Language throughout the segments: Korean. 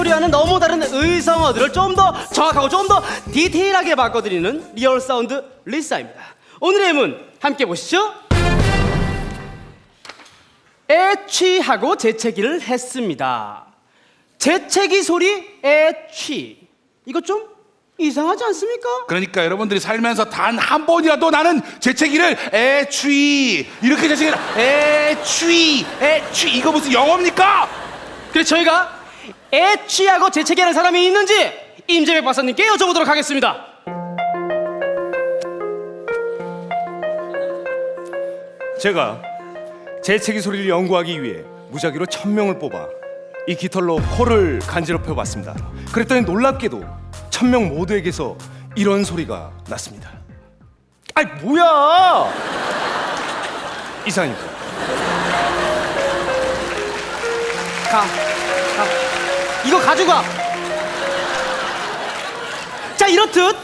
소리와는 너무 다른 의성어들을 좀 더 정확하고 좀 더 디테일하게 바꿔드리는 리얼 사운드 리사입니다. 오늘의 문 함께 보시죠. 애취하고 재채기를 했습니다. 재채기 소리 애취, 이거 좀 이상하지 않습니까? 그러니까 여러분들이 살면서 단 한 번이라도 나는 재채기를 애취 이렇게 재채기를 애취 이거 무슨 영어입니까? 그래서 저희가 애취하고 재채기하는 사람이 있는지 임재백 박사님께 여쭤보도록 하겠습니다. 제가 재채기 소리를 연구하기 위해 무작위로 1000명을 뽑아 이 깃털로 코를 간지럽혀 봤습니다. 그랬더니 놀랍게도 1000명 모두에게서 이런 소리가 났습니다. 아이 뭐야! 이상입니다. 가. 이거 가져가. 자, 이렇듯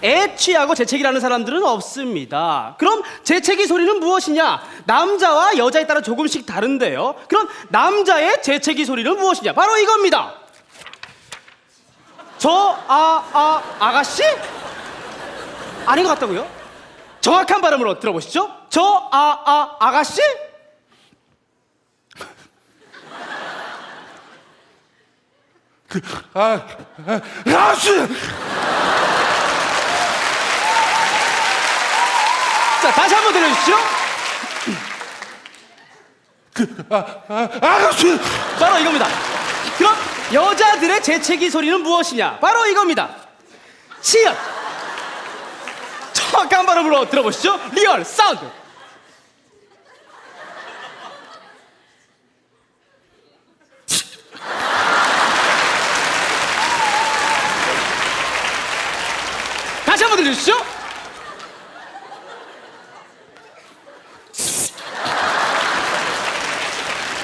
애취하고 재채기라는 사람들은 없습니다. 그럼 재채기 소리는 무엇이냐? 남자와 여자에 따라 조금씩 다른데요. 그럼 남자의 재채기 소리는 무엇이냐? 바로 이겁니다. 아가씨? 아닌 것 같다고요? 정확한 발음으로 들어보시죠. 아가씨? 아씨 자, 다시 한번 들려주시죠. 아씨 바로 이겁니다. 그럼 여자들의 재채기 소리는 무엇이냐? 바로 이겁니다. 치읓. 정확한 발음으로 들어보시죠. 리얼 사운드. 다시 한번 들려주시죠.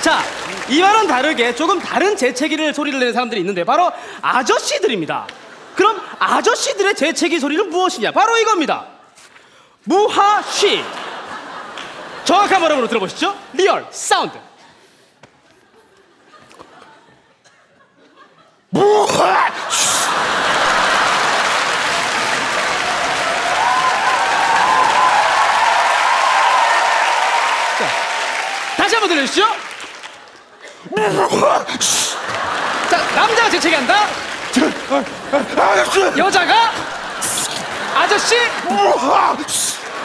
자, 이와는 다르게 조금 다른 재채기를 소리를 내는 사람들이 있는데 바로 아저씨들입니다. 그럼 아저씨들의 재채기 소리는 무엇이냐? 바로 이겁니다. 무하쉬. 정확한 발음으로 들어보시죠. 리얼 사운드. 자, 다시 한번 들려주시죠. 자, 남자가 재채기 한다. 여자가 아저씨.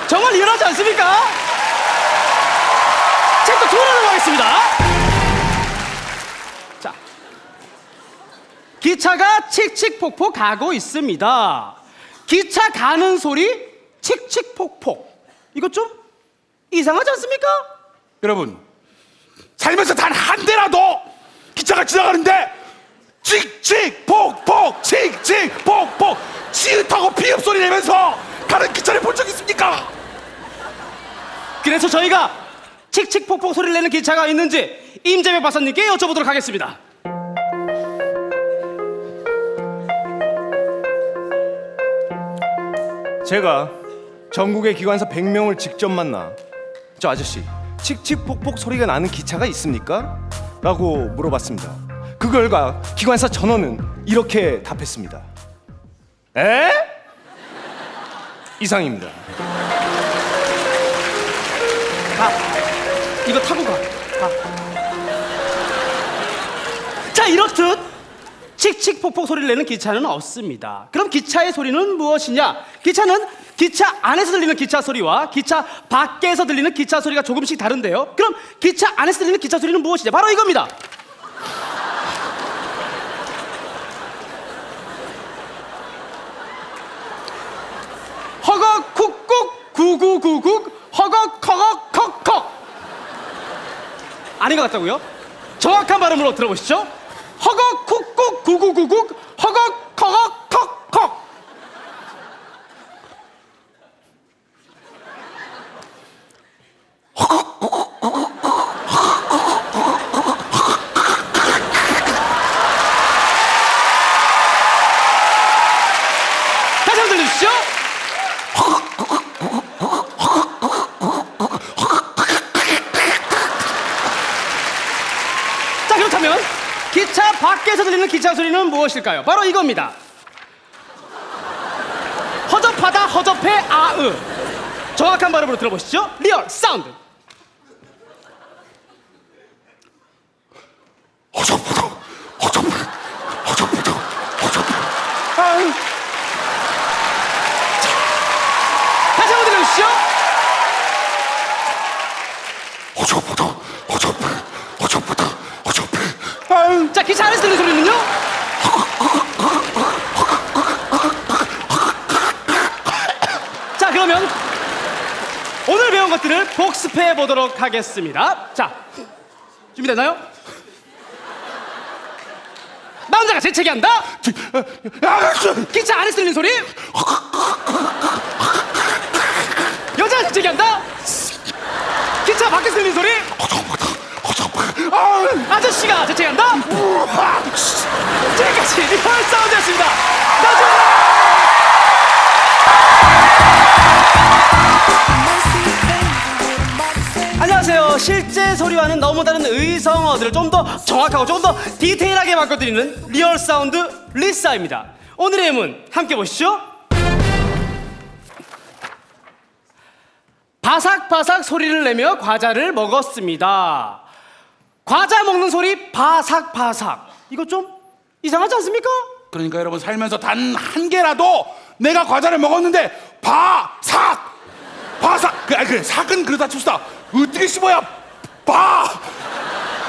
정말 리얼하지 않습니까? 자, 또 돌아오도록 하겠습니다. 자, 기차가 칙칙폭폭 가고 있습니다. 기차 가는 소리 칙칙폭폭, 이거 좀 이상하지 않습니까? 여러분 살면서 단 한 대라도 기차가 지나가는데 칙칙폭폭 칙칙폭폭 치읓하고 피읍 소리 내면서 가는 기차를 본 적 있습니까? 그래서 저희가 칙칙폭폭 소리를 내는 기차가 있는지 임재백 박사님께 여쭤보도록 하겠습니다. 제가 전국의 기관사 100명을 직접 만나 저 아저씨 칙칙폭폭 소리가 나는 기차가 있습니까? 라고 물어봤습니다. 그 결과 기관사 전원은 이렇게 답했습니다. 에? 이상입니다. 가. 이거 타고 가. 자, 이렇듯 칙칙폭폭 소리를 내는 기차는 없습니다. 그럼 기차의 소리는 무엇이냐? 기차는 기차 안에서 들리는 기차 소리와 기차 밖에서 들리는 기차 소리가 조금씩 다른데요. 그럼 기차 안에서 들리는 기차 소리는 무엇이냐? 바로 이겁니다. 허걱 쿡쿡 구구구국 허걱 커걱 컥컥. 아닌 것 같다고요? 정확한 발음으로 들어보시죠. 허걱 쿡쿡 구구구국 허걱 커걱 컥컥. 다시 한번 들려주시죠. 기차 밖에서 들리는 기차 소리는 무엇일까요? 바로 이겁니다. 허접하다, 허접해, 아으. 정확한 발음으로 들어보시죠. 리얼 사운드. 아유. 다시 한번 들려주시죠. 아유. 자, 기차 안에서 들리는 소리는요? 자, 그러면 오늘 배운 것들을 복습해 보도록 하겠습니다. 자, 준비됐나요? 남자가 재채기 한다. 기차 안에서 들리는 소리. 여자가 재채기 한다. 기차 밖에서 들리는 소리. 아저씨가 재채기한다. 지금까지 리얼 사운드였습니다. 안녕하세요. 실제 소리와는 너무 다른 의성어들을 좀 더 정확하고 좀 더 디테일하게 바꿔드리는 리얼 사운드 리사입니다. 오늘의 예문 함께 보시죠. 바삭바삭 소리를 내며 과자를 먹었습니다. 과자 먹는 소리 바삭바삭. 이거 좀 이상하지 않습니까? 그러니까 여러분 살면서 단 한 개라도 내가 과자를 먹었는데 바삭 그래 삭은 그러다 춥시다. 어떻게 씹어야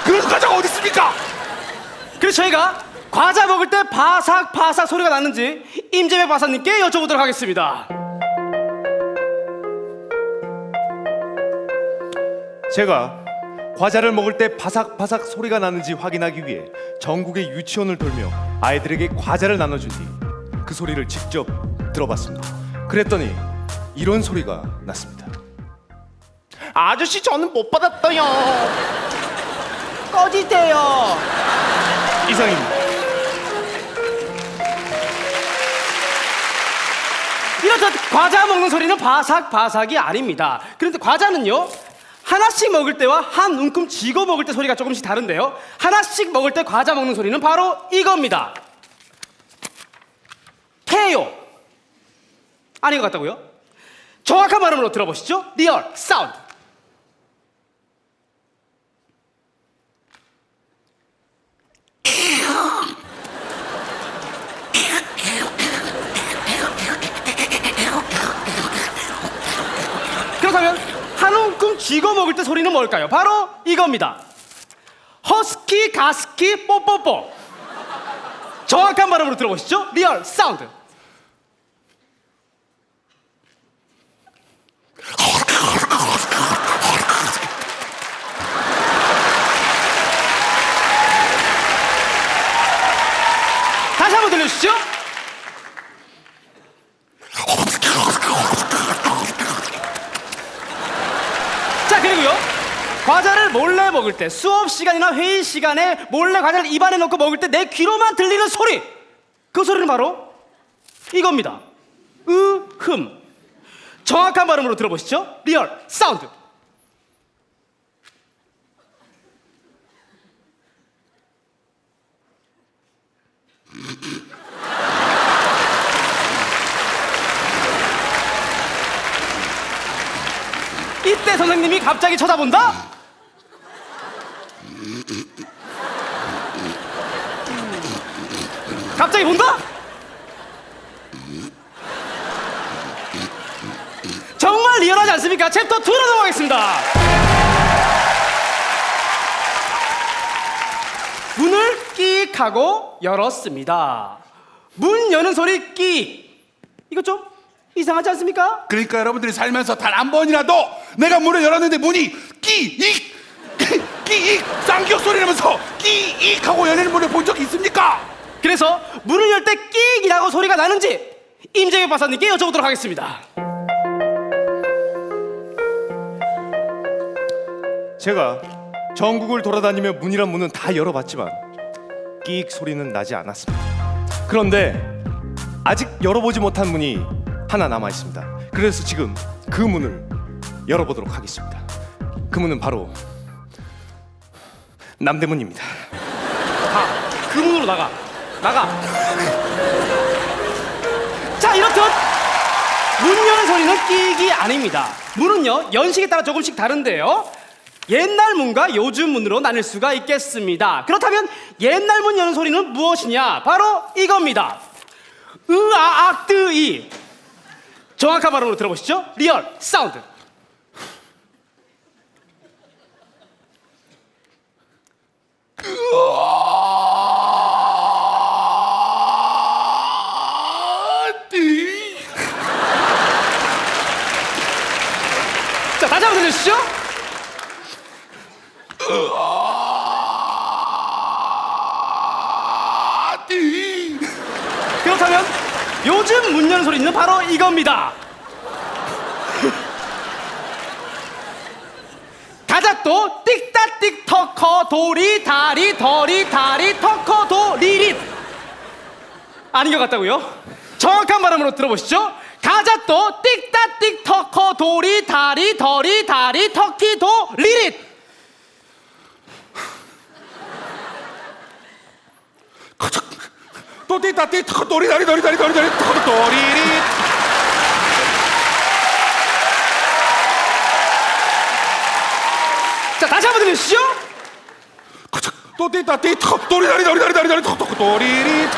그런 과자가 어디 있습니까? 그래서 저희가 과자 먹을 때 바삭바삭 소리가 나는지 임재백 박사님께 여쭤보도록 하겠습니다. 제가 과자를 먹을 때 바삭바삭 소리가 나는지 확인하기 위해 전국의 유치원을 돌며 아이들에게 과자를 나눠준 뒤 그 소리를 직접 들어봤습니다. 그랬더니 이런 소리가 났습니다. 아저씨 저는 못 받았어요. 꺼지세요. 이상입니다. 이렇듯 과자 먹는 소리는 바삭바삭이 아닙니다. 그런데 과자는요, 하나씩 먹을 때와 한 움큼 쥐고 먹을 때 소리가 조금씩 다른데요, 하나씩 먹을 때 과자 먹는 소리는 바로 이겁니다. 케요. 아닌 것 같다고요? 정확한 발음으로 들어보시죠. 리얼 사운드. 그렇다면 한 움큼 쥐고 먹을 때 소리는 뭘까요? 바로 이겁니다. 허스키, 가스키, 뽀뽀뽀. 정확한 발음으로 들어보시죠. 리얼 사운드. 다시 한번 들려주시죠. 자, 그리고요, 과자를 몰래 먹을 때, 수업 시간이나 회의 시간에 몰래 과자를 입안에 넣고 먹을 때 내 귀로만 들리는 소리, 그 소리는 바로 이겁니다. 으흠. 정확한 발음으로 들어보시죠. 리얼 사운드. 이때 선생님이 갑자기 쳐다본다? 갑자기 본다? 정말 리얼하지 않습니까? 챕터 2로 넘어가겠습니다. 문을 끼익 하고 열었습니다. 문 여는 소리 끼익. 이거 좀 이상하지 않습니까? 그러니까 여러분들이 살면서 단 한 번이라도 내가 문을 열었는데 문이 끼익 쌍기역 소리 나면서 끼익 하고 열리는 문을 본 적이 있습니까? 그래서 문을 열 때 끼익이라고 소리가 나는지 임재백 박사님께 여쭤보도록 하겠습니다. 제가 전국을 돌아다니며 문이란 문은 다 열어봤지만 끼익 소리는 나지 않았습니다. 그런데 아직 열어보지 못한 문이 하나 남아 있습니다. 그래서 지금 그 문을 열어보도록 하겠습니다. 그 문은 바로 남대문입니다. 그 문으로 나가. 자, 이렇듯 문 여는 소리는 끼익이 아닙니다. 문은요, 연식에 따라 조금씩 다른데요. 옛날 문과 요즘 문으로 나눌 수가 있겠습니다. 그렇다면 옛날 문 여는 소리는 무엇이냐? 바로 이겁니다. 으아악뜨이. 정확한 발음으로 들어보시죠. 리얼 사운드. 자, 다시 한번 들려주시죠. 그렇다면 요즘 문 여는 소리는 바로 이겁니다. 가작도 띡따띡 터커 도리 다리 덜이 다리 터커 도리릿. 아닌 것 같다고요? 정확한 발음으로 들어보시죠. 가작도 띡따띡 터커 도리 다리 덜이 다리 터키 도리릿. 또띠따띠 도리다리 도리다리 도리다리 도리리. 자, 다시 한번 들려주시죠. 또띠따띠 도리다리 도리다리 도리다리 도리리.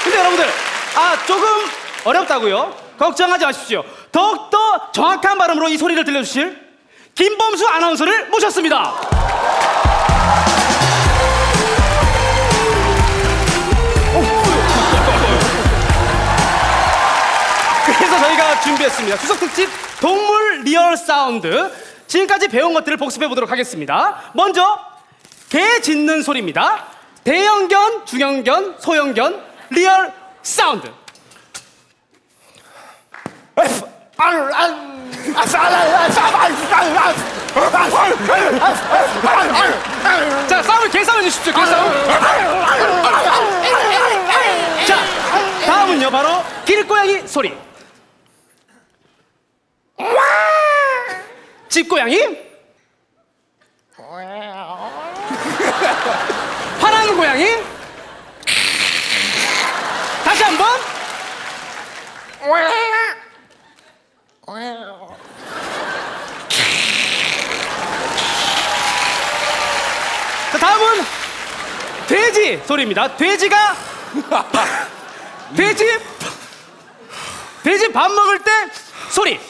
근데 여러분들, 조금 어렵다고요? 걱정하지 마십시오. 더욱더 정확한 발음으로 이 소리를 들려주실 김범수 아나운서를 모셨습니다. 그래서 저희가 준비했습니다. 추석 특집 동물 리얼 사운드. 지금까지 배운 것들을 복습해 보도록 하겠습니다. 먼저 개 짖는 소리입니다. 대형견, 중형견, 소형견 리얼 사운드. 자, 싸움을 개싸움 해주십시오. 개싸움. 자, 다음은요, 바로 길고양이 소리. 집고양이. 화난 고양이. 다시 한번. 자, 다음은 돼지 소리입니다. 돼지가 돼지 밥 먹을 때 소리.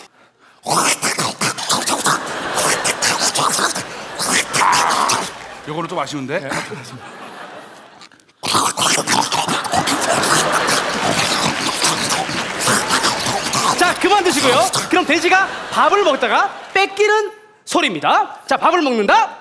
요거는 좀 아쉬운데. 자, 그만 드시고요. 그럼 돼지가 밥을 먹다가 뺏기는 소리입니다. 자, 밥을 먹는다.